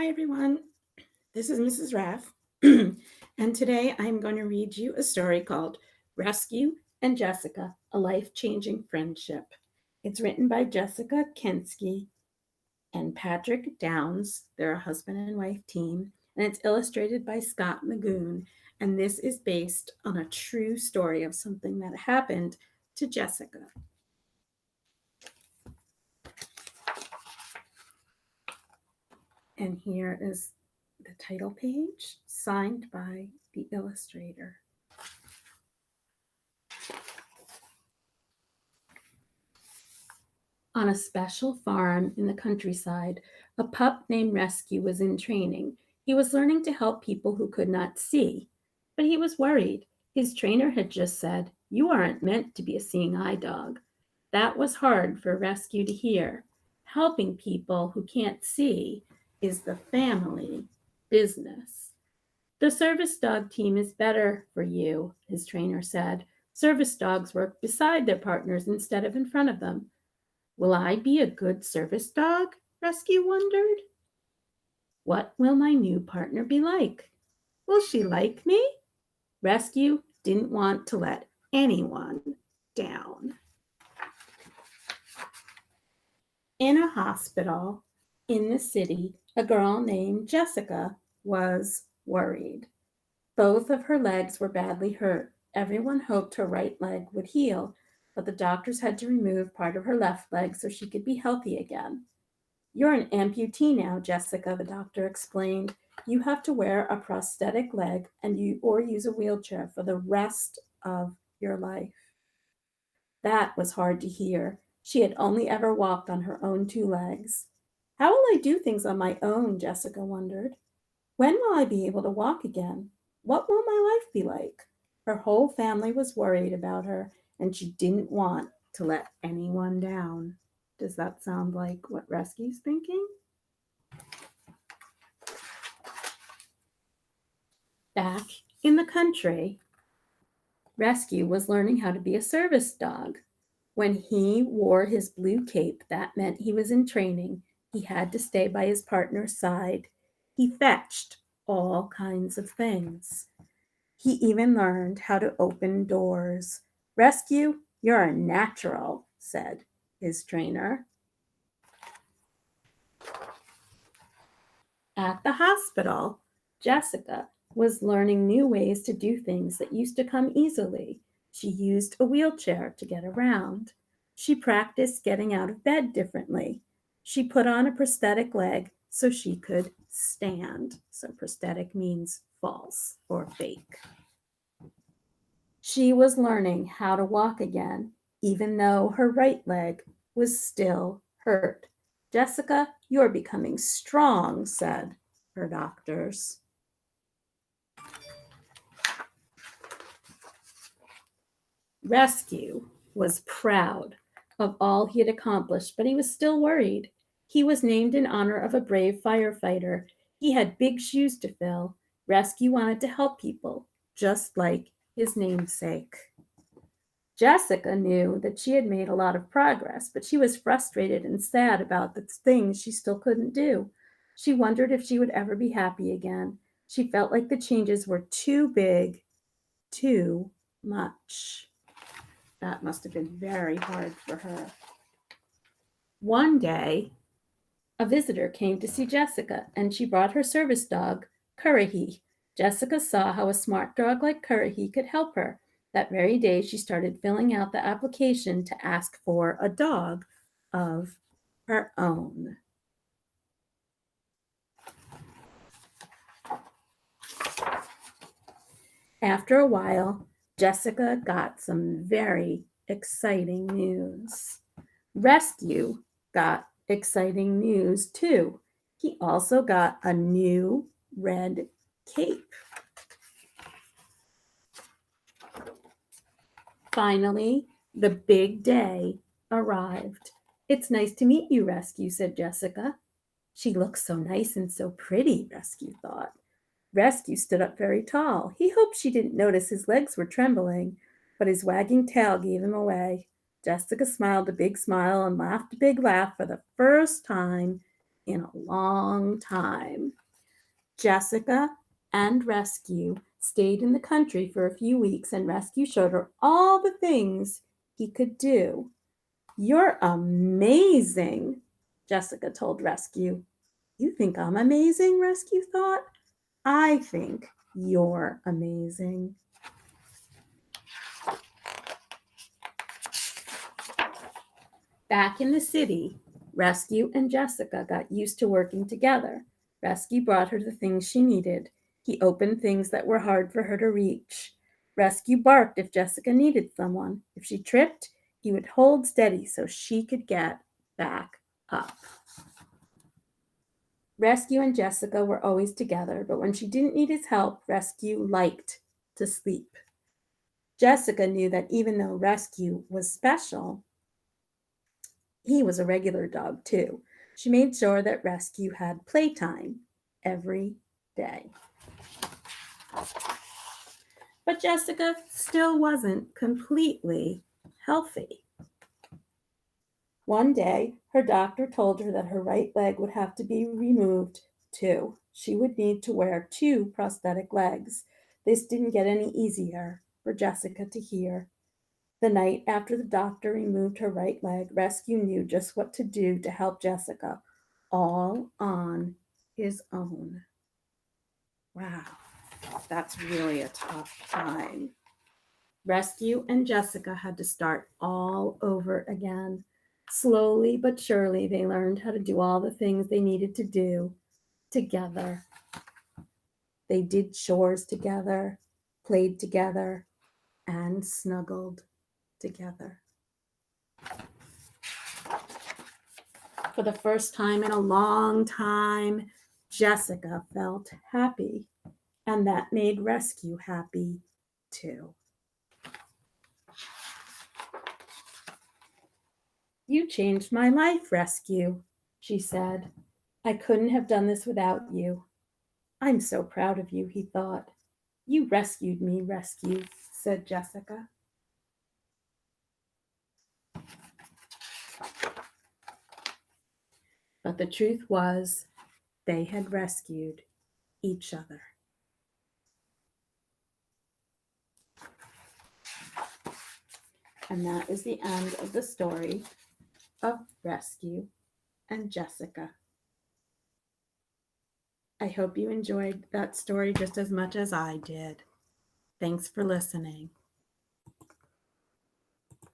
Hi, everyone. This is Mrs. Raff, and today I'm going to read you a story called Rescue and Jessica, a Life Changing Friendship. It's written by Jessica Krensky and Patrick Downs. They're a husband and wife team, and it's illustrated by Scott Magoon. And this is based on a true story of something that happened to Jessica. And here is the title page, signed by the illustrator. On a special farm in the countryside, a pup named Rescue was in training. He was learning to help people who could not see, but he was worried. His trainer had just said, "You aren't meant to be a seeing eye dog." That was hard for Rescue to hear. Helping people who can't see is the family business. "The service dog team is better for you," his trainer said. "Service dogs work beside their partners instead of in front of them." "Will I be a good service dog?" Rescue wondered. "What will my new partner be like? Will she like me?" Rescue didn't want to let anyone down. In a hospital in the city, a girl named Jessica was worried. Both of her legs were badly hurt. Everyone hoped her right leg would heal, but the doctors had to remove part of her left leg so she could be healthy again. "You're an amputee now, Jessica," the doctor explained. "You have to wear a prosthetic leg or use a wheelchair for the rest of your life." That was hard to hear. She had only ever walked on her own two legs. "How will I do things on my own?" Jessica wondered. "When will I be able to walk again? What will my life be like?" Her whole family was worried about her, and she didn't want to let anyone down. Does that sound like what Rescue's thinking? Back in the country, Rescue was learning how to be a service dog. When he wore his blue cape, that meant he was in training. He had to stay by his partner's side. He fetched all kinds of things. He even learned how to open doors. "Rescue, you're a natural," said his trainer. At the hospital, Jessica was learning new ways to do things that used to come easily. She used a wheelchair to get around. She practiced getting out of bed differently. She put on a prosthetic leg so she could stand. So, prosthetic means false or fake. She was learning how to walk again, even though her right leg was still hurt. "Jessica, you're becoming strong," said her doctors. Rescue was proud of all he had accomplished, but he was still worried. He was named in honor of a brave firefighter. He had big shoes to fill. Rescue wanted to help people, just like his namesake. Jessica knew that she had made a lot of progress, but she was frustrated and sad about the things she still couldn't do. She wondered if she would ever be happy again. She felt like the changes were too big, too much. That must have been very hard for her. One day, a visitor came to see Jessica, and she brought her service dog, Currahee. Jessica saw how a smart dog like Currahee could help her. That very day, she started filling out the application to ask for a dog of her own. After a while, Jessica got some very exciting news. Rescue got exciting news too. He also got a new red cape. Finally, the big day arrived. "It's nice to meet you, Rescue," said Jessica. She looked so nice and so pretty, Rescue thought. Rescue stood up very tall. He hoped she didn't notice his legs were trembling, but his wagging tail gave him away. Jessica smiled a big smile and laughed a big laugh for the first time in a long time. Jessica and Rescue stayed in the country for a few weeks, and Rescue showed her all the things he could do. "You're amazing," Jessica told Rescue. "You think I'm amazing?" Rescue thought. "I think you're amazing." Back in the city, Rescue and Jessica got used to working together. Rescue brought her the things she needed. He opened things that were hard for her to reach. Rescue barked if Jessica needed someone. If she tripped, he would hold steady so she could get back up. Rescue and Jessica were always together, but when she didn't need his help, Rescue liked to sleep. Jessica knew that even though Rescue was special, he was a regular dog too. She made sure that Rescue had playtime every day. But Jessica still wasn't completely healthy. One day, her doctor told her that her right leg would have to be removed too. She would need to wear two prosthetic legs. This didn't get any easier for Jessica to hear. The night after the doctor removed her right leg, Rescue knew just what to do to help Jessica, all on his own. Wow, that's really a tough time. Rescue and Jessica had to start all over again. Slowly but surely, they learned how to do all the things they needed to do together. They did chores together, played together, and snuggled together. For the first time in a long time, Jessica felt happy, and that made Rescue happy too. "You changed my life, Rescue," she said. "I couldn't have done this without you." "I'm so proud of you," he thought. "You rescued me, Rescue," said Jessica. But the truth was, they had rescued each other. And that is the end of the story of Rescue and Jessica. I hope you enjoyed that story just as much as I did. Thanks for listening.